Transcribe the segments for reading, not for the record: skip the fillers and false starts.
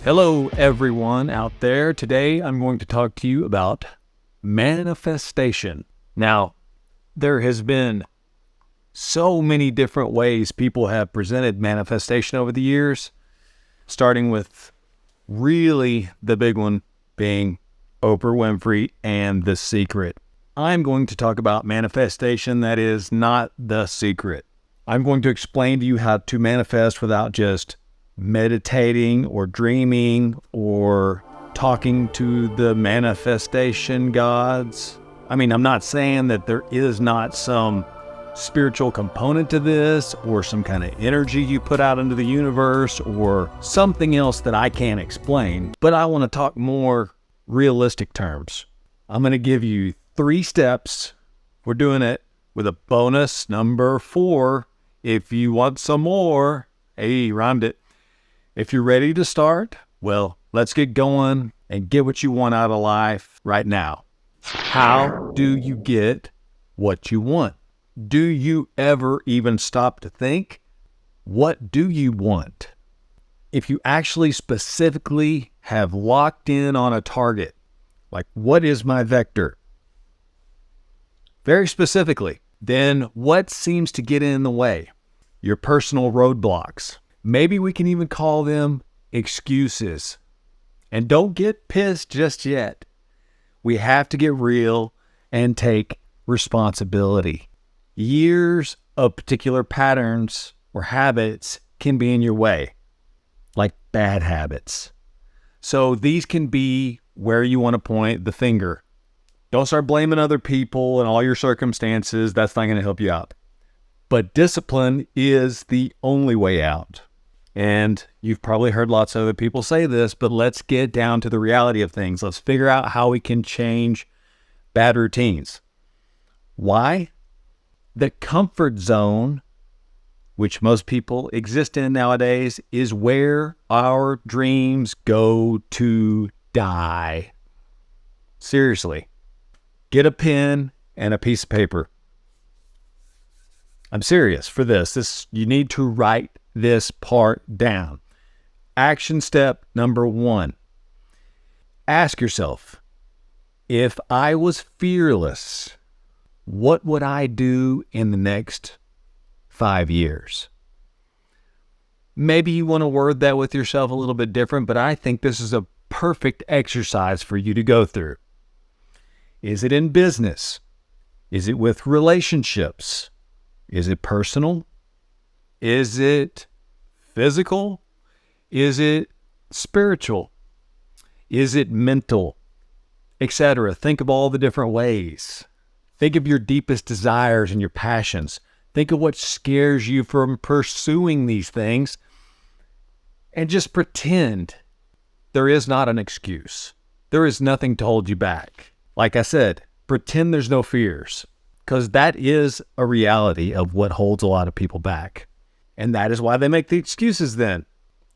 Hello, everyone out there. Today, I'm going to talk to you about manifestation. Now, there has been so many different ways people have presented manifestation over the years, starting with really the big one being Oprah Winfrey and The Secret. I'm going to talk about manifestation that is not the secret. I'm going to explain to you how to manifest without just meditating or dreaming or talking to the manifestation gods. I'm not saying that there is not some spiritual component to this or some kind of energy you put out into the universe or something else that I can't explain, but I want to talk more realistic terms. I'm going to give you 3 steps. We're doing it with a bonus number 4. If you want some more, hey, rhymed it. If you're ready to start, well, let's get going and get what you want out of life right now. How do you get what you want? Do you ever even stop to think, what do you want? If you actually specifically have locked in on a target, like what is my vector? Very specifically, then what seems to get in the way? Your personal roadblocks. Maybe we can even call them excuses. And don't get pissed just yet. We have to get real and take responsibility. Years of particular patterns or habits can be in your way, like bad habits. So these can be where you want to point the finger. Don't start blaming other people and all your circumstances. That's not going to help you out. But discipline is the only way out. And you've probably heard lots of other people say this, but let's get down to the reality of things. Let's figure out how we can change bad routines. Why? The comfort zone, which most people exist in nowadays, is where our dreams go to die. Seriously. Get a pen and a piece of paper. I'm serious for this. You need to write this part down. Action step number 1. Ask yourself, if I was fearless, what would I do in the next 5 years? Maybe you want to word that with yourself a little bit different, but I think this is a perfect exercise for you to go through. Is it in business? Is it with relationships? Is it personal? Is it physical? Is it spiritual? Is it mental? Etc. Think of all the different ways. Think of your deepest desires and your passions. Think of what scares you from pursuing these things. And just pretend there is not an excuse. There is nothing to hold you back. Like I said, pretend there's no fears. Because that is a reality of what holds a lot of people back. And that is why they make the excuses then,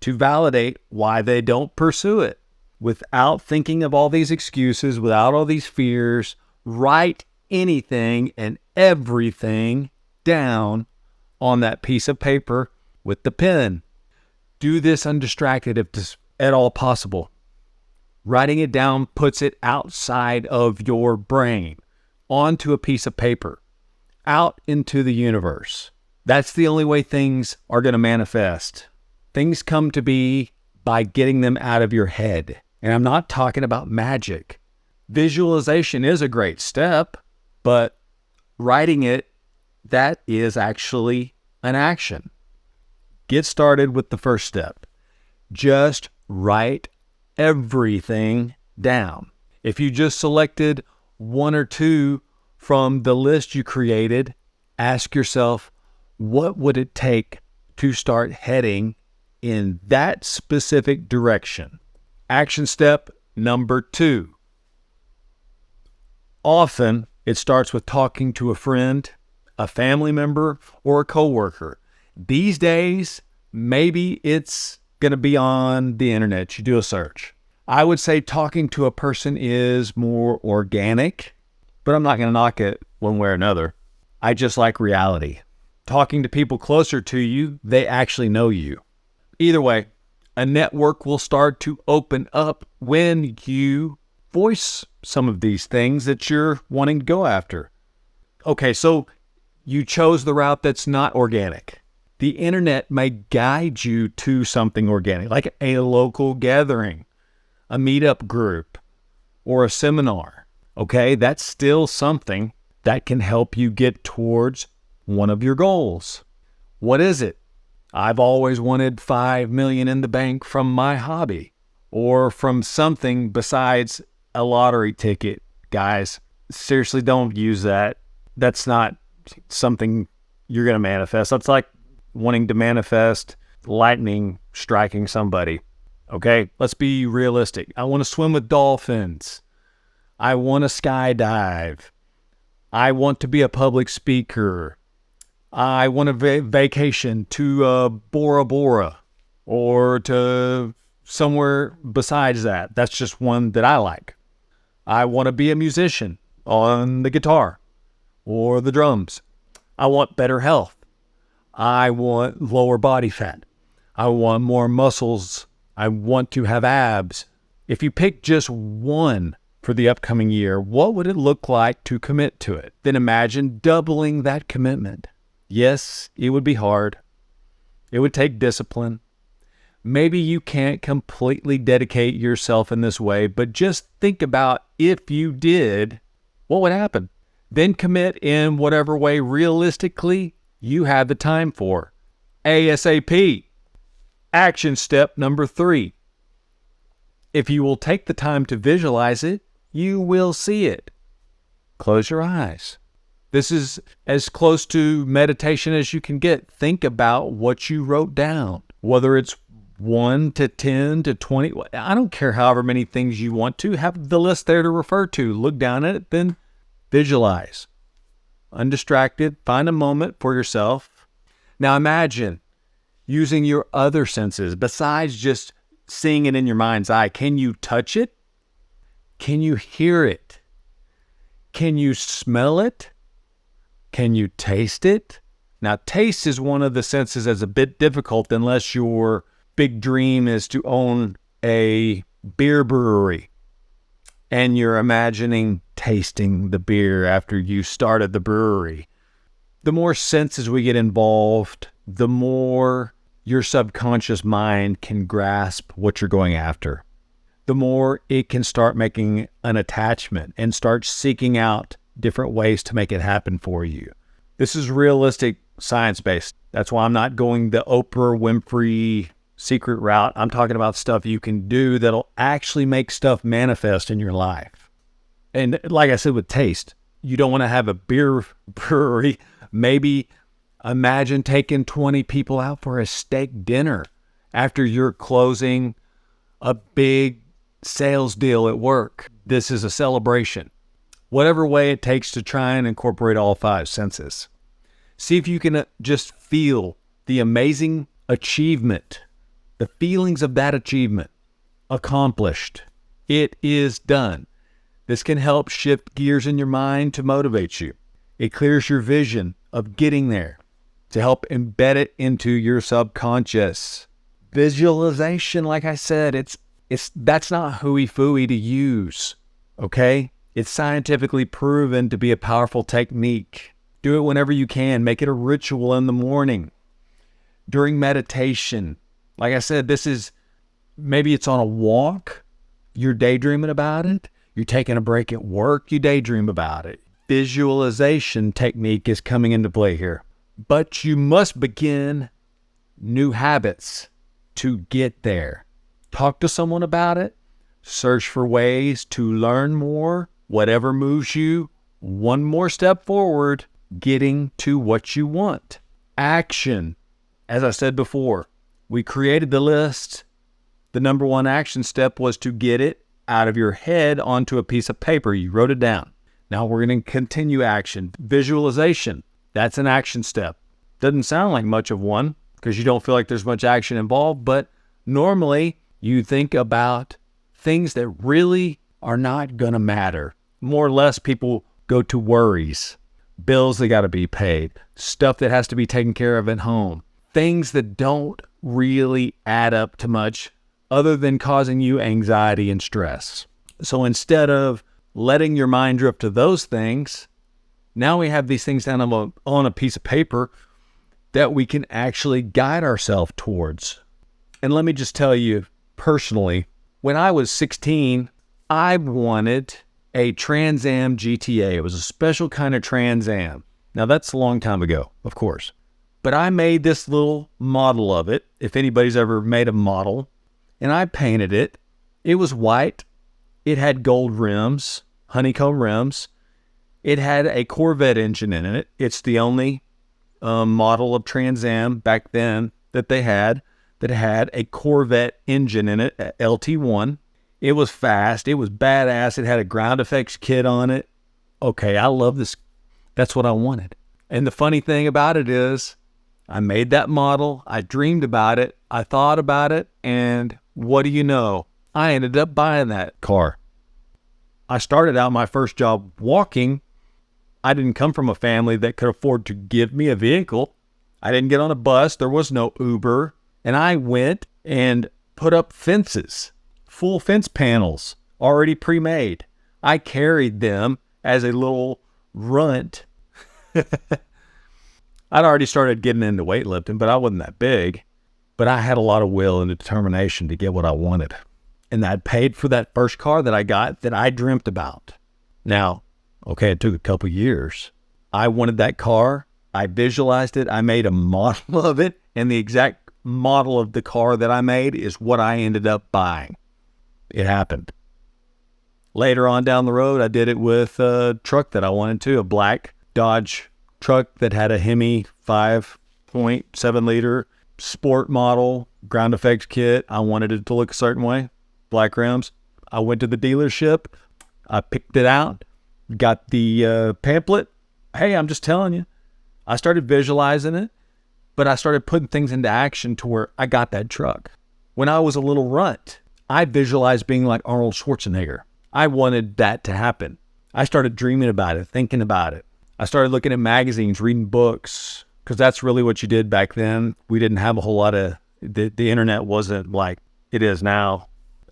to validate why they don't pursue it. Without thinking of all these excuses, without all these fears, write anything and everything down on that piece of paper with the pen. Do this undistracted if at all possible. Writing it down puts it outside of your brain, onto a piece of paper, out into the universe. That's the only way things are going to manifest. Things come to be by getting them out of your head. And I'm not talking about magic. Visualization is a great step, but writing it, that is actually an action. Get started with the first step. Just write everything down. If you just selected 1 or 2 from the list you created, ask yourself, what would it take to start heading in that specific direction? Action step number 2. Often, it starts with talking to a friend, a family member, or a coworker. These days, maybe it's going to be on the internet. You do a search. I would say talking to a person is more organic, but I'm not going to knock it one way or another. I just like reality. Talking to people closer to you, they actually know you. Either way, A network will start to open up when you voice some of these things that you're wanting to go after. Okay, so you chose the route that's not organic. The internet may guide you to something organic, like a local gathering, a meetup group, or a seminar. Okay, that's still something that can help you get towards one of your goals. What is it? I've always wanted $5 million in the bank from my hobby, or from something besides a lottery ticket. Guys, seriously, don't use that. That's not something you're going to manifest. That's like wanting to manifest lightning striking somebody. Okay, let's be realistic. I want to swim with dolphins. I want to skydive. I want to be a public speaker. I want to vacation to Bora Bora or to somewhere besides that. That's just one that I like. I want to be a musician on the guitar or the drums. I want better health. I want lower body fat. I want more muscles. I want to have abs. If you pick just one for the upcoming year, what would it look like to commit to it? Then imagine doubling that commitment. Yes, it would be hard. It would take discipline. Maybe you can't completely dedicate yourself in this way, but just think about if you did, what would happen? Then commit in whatever way realistically you have the time for. ASAP. Action step number 3. If you will take the time to visualize it, you will see it. Close your eyes. This is as close to meditation as you can get. Think about what you wrote down, whether it's 1 to 10 to 20. I don't care however many things you want to. Have the list there to refer to. Look down at it, then visualize. Undistracted. Find a moment for yourself. Now imagine using your other senses besides just seeing it in your mind's eye. Can you touch it? Can you hear it? Can you smell it? Can you taste it? Now, taste is one of the senses that's a bit difficult unless your big dream is to own a beer brewery and you're imagining tasting the beer after you started the brewery. The more senses we get involved, the more your subconscious mind can grasp what you're going after. The more it can start making an attachment and start seeking out different ways to make it happen for you. This is realistic, science-based. That's why I'm not going the Oprah Winfrey secret route. I'm talking about stuff you can do that'll actually make stuff manifest in your life. And like I said with taste, you don't want to have a beer brewery. Maybe imagine taking 20 people out for a steak dinner after you're closing a big sales deal at work. This is a celebration. Whatever way it takes to try and incorporate all 5 senses. See if you can just feel the amazing achievement, the feelings of that achievement. Accomplished. It is done. This can help shift gears in your mind to motivate you. It clears your vision of getting there to help embed it into your subconscious. Visualization, like I said, that's not hooey-fooey to use, okay? It's scientifically proven to be a powerful technique. Do it whenever you can. Make it a ritual in the morning. During meditation. Like I said, maybe it's on a walk. You're daydreaming about it. You're taking a break at work. You daydream about it. Visualization technique is coming into play here. But you must begin new habits to get there. Talk to someone about it. Search for ways to learn more. Whatever moves you one more step forward, getting to what you want. Action. As I said before, we created the list. The number 1 action step was to get it out of your head onto a piece of paper. You wrote it down. Now we're going to continue action. Visualization. That's an action step. Doesn't sound like much of one because you don't feel like there's much action involved, but normally you think about things that really are not going to matter. More or less, people go to worries, bills that got to be paid, stuff that has to be taken care of at home, things that don't really add up to much other than causing you anxiety and stress. So instead of letting your mind drift to those things, now we have these things down on a piece of paper that we can actually guide ourselves towards. And let me just tell you personally, when I was 16, I wanted a Trans Am GTA. It was a special kind of Trans Am. Now that's a long time ago, of course. But I made this little model of it, if anybody's ever made a model, and I painted it. It was white. It had gold rims, honeycomb rims. It had a Corvette engine in it. It's the only model of Trans Am back then that they had that had a Corvette engine in it, a LT1. It was fast. It was badass. It had a ground effects kit on it. Okay, I love this. That's what I wanted. And the funny thing about it is, I made that model, I dreamed about it, I thought about it, and what do you know? I ended up buying that car. I started out my first job walking. I didn't come from a family that could afford to give me a vehicle. I didn't get on a bus. There was no Uber. And I went and put up fences, full fence panels, already pre-made. I carried them as a little runt. I'd already started getting into weightlifting, but I wasn't that big. But I had a lot of will and determination to get what I wanted. And I'd paid for that first car that I got that I dreamt about. Now, okay, it took a couple years. I wanted that car. I visualized it. I made a model of it. And the exact model of the car that I made is what I ended up buying. It happened. Later on down the road, I did it with a truck that I wanted to, a black Dodge truck that had a Hemi 5.7 liter sport model, ground effects kit. I wanted it to look a certain way, black rims. I went to the dealership. I picked it out, got the pamphlet. Hey, I'm just telling you. I started visualizing it, but I started putting things into action to where I got that truck. When I was a little runt, I visualized being like Arnold Schwarzenegger. I wanted that to happen. I started dreaming about it, thinking about it. I started looking at magazines, reading books, because that's really what you did back then. We didn't have a whole lot of, the internet wasn't like it is now.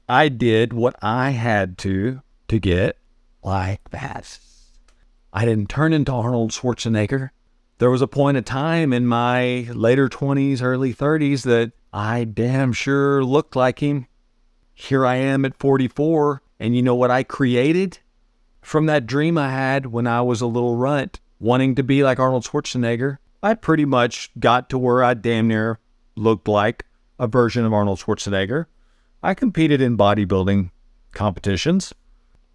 I did what I had to get like that. I didn't turn into Arnold Schwarzenegger. There was a point of time in my later 20s, early 30s that I damn sure looked like him. Here I am at 44, and you know what I created? From that dream I had when I was a little runt, wanting to be like Arnold Schwarzenegger, I pretty much got to where I damn near looked like a version of Arnold Schwarzenegger. I competed in bodybuilding competitions,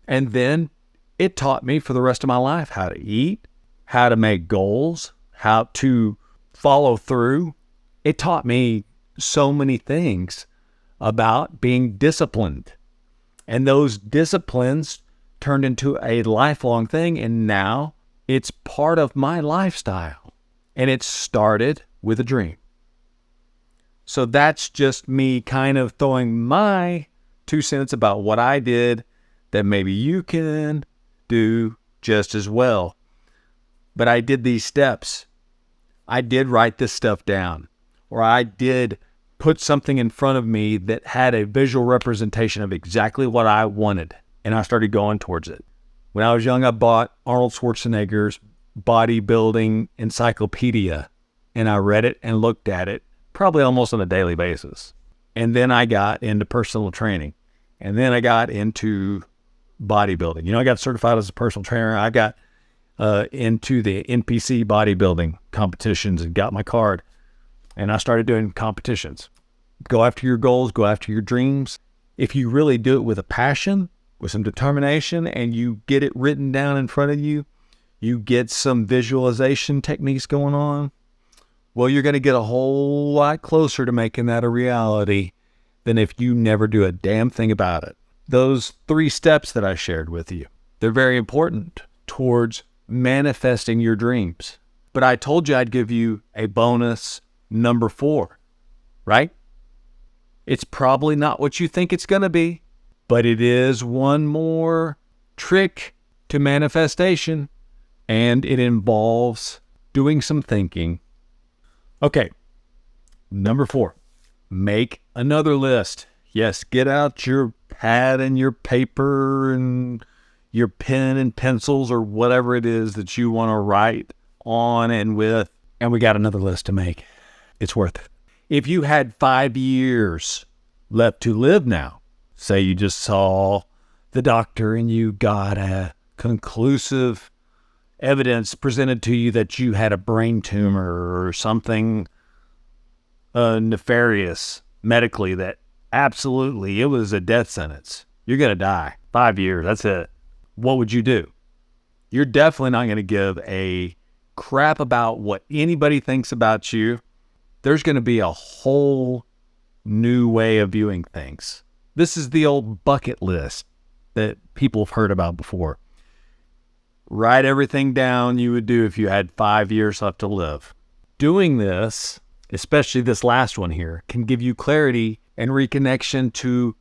and then it taught me for the rest of my life how to eat, how to make goals, how to follow through. It taught me so many things about being disciplined, and those disciplines turned into a lifelong thing, and now it's part of my lifestyle. And it started with a dream. So that's just me kind of throwing my 2 cents about what I did that maybe you can do just as well. But I did these steps. I did write this stuff down, or I did put something in front of me that had a visual representation of exactly what I wanted. And I started going towards it. When I was young, I bought Arnold Schwarzenegger's bodybuilding encyclopedia, and I read it and looked at it probably almost on a daily basis. And then I got into personal training, and then I got into bodybuilding. You know, I got certified as a personal trainer. I got into the NPC bodybuilding competitions and got my card, and I started doing competitions. Go after your goals, go after your dreams. If you really do it with a passion, with some determination, and you get it written down in front of you, you get some visualization techniques going on, well, you're going to get a whole lot closer to making that a reality than if you never do a damn thing about it. Those 3 steps that I shared with you, they're very important towards manifesting your dreams. But I told you I'd give you a bonus number 4, right? It's probably not what you think it's going to be, but it is one more trick to manifestation, and it involves doing some thinking. Okay, number 4. Make another list. Yes, get out your pad and your paper and your pen and pencils or whatever it is that you want to write on and with. And we got another list to make. It's worth it. If you had 5 years left to live now, say you just saw the doctor and you got a conclusive evidence presented to you that you had a brain tumor or something nefarious medically, that absolutely it was a death sentence. You're going to die. 5 years, that's it. What would you do? You're definitely not going to give a crap about what anybody thinks about you. There's going to be a whole new way of viewing things. This is the old bucket list that people have heard about before. Write everything down you would do if you had 5 years left to live. Doing this, especially this last one here, can give you clarity and reconnection to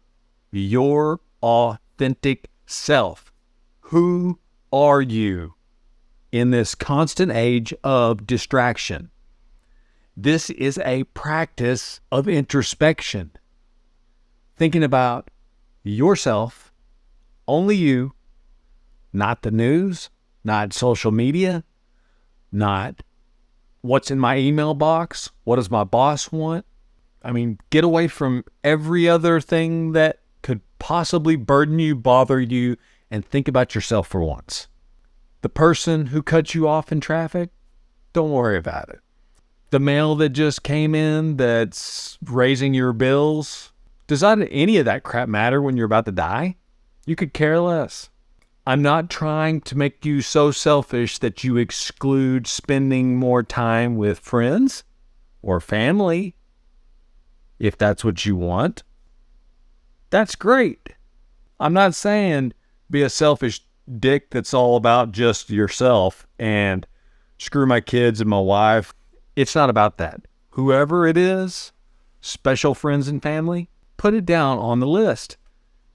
your authentic self. Who are you in this constant age of distraction? This is a practice of introspection. Thinking about yourself, only you, not the news, not social media, not what's in my email box, what does my boss want? I mean, get away from every other thing that could possibly burden you, bother you, and think about yourself for once. The person who cut you off in traffic, don't worry about it. The mail that just came in that's raising your bills, does not any of that crap matter when you're about to die? You could care less. I'm not trying to make you so selfish that you exclude spending more time with friends or family. If that's what you want, that's great. I'm not saying be a selfish dick that's all about just yourself and screw my kids and my wife. It's not about that. Whoever it is, special friends and family, put it down on the list,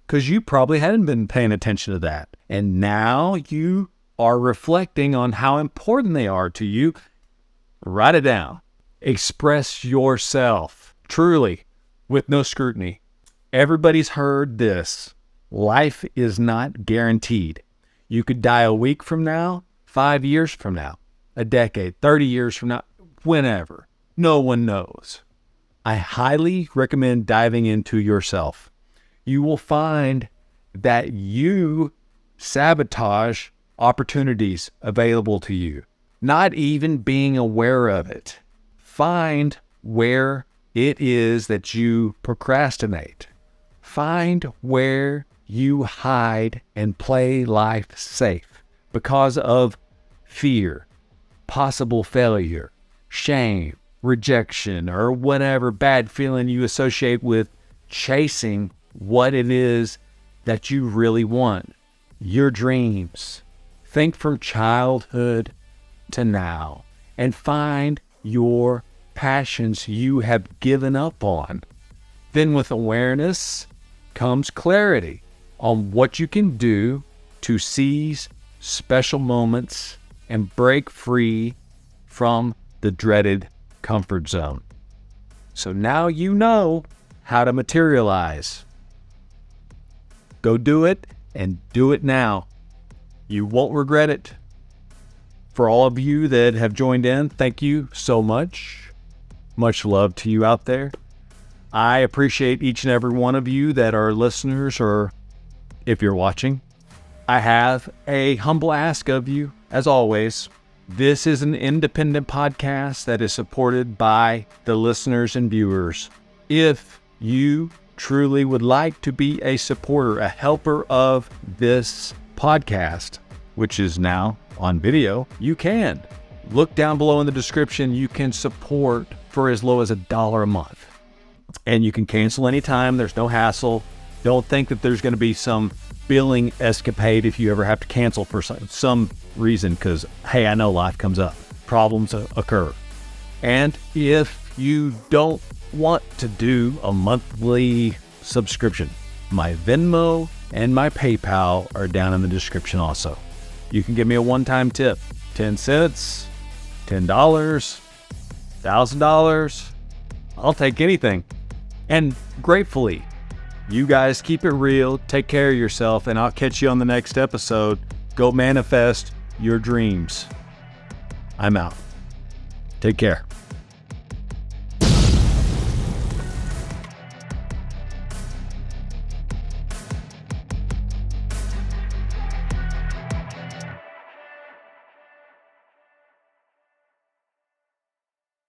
because you probably hadn't been paying attention to that. And now you are reflecting on how important they are to you. Write it down. Express yourself truly with no scrutiny. Everybody's heard this. Life is not guaranteed. You could die a week from now, 5 years from now, a decade, 30 years from now, whenever. No one knows. I highly recommend diving into yourself. You will find that you sabotage opportunities available to you, not even being aware of it. Find where it is that you procrastinate. Find where you hide and play life safe because of fear, possible failure, shame, rejection, or whatever bad feeling you associate with chasing what it is that you really want, your dreams. Think from childhood to now and find your passions you have given up on. Then with awareness comes clarity on what you can do to seize special moments and break free from the dreaded comfort zone. So now you know how to materialize. Go do it, and do it now. You won't regret it. For all of you that have joined in, thank you so much. Much love to you out there. I appreciate each and every one of you that are listeners, or if you're watching. I have a humble ask of you, as always. This is an independent podcast that is supported by the listeners and viewers. If you truly would like to be a supporter, a helper of this podcast, which is now on video, you can. Look down below in the description. You can support for as low as $1 a month. And you can cancel anytime. There's no hassle. Don't think that there's going to be some billing escapade if you ever have to cancel for some reason, because, hey, I know life comes up. Problems occur. And if you don't want to do a monthly subscription, my Venmo and my PayPal are down in the description also. You can give me a one-time tip, 10 cents, $10, $1,000. I'll take anything. And gratefully, you guys keep it real, take care of yourself, and I'll catch you on the next episode. Go manifest your dreams. I'm out. Take care.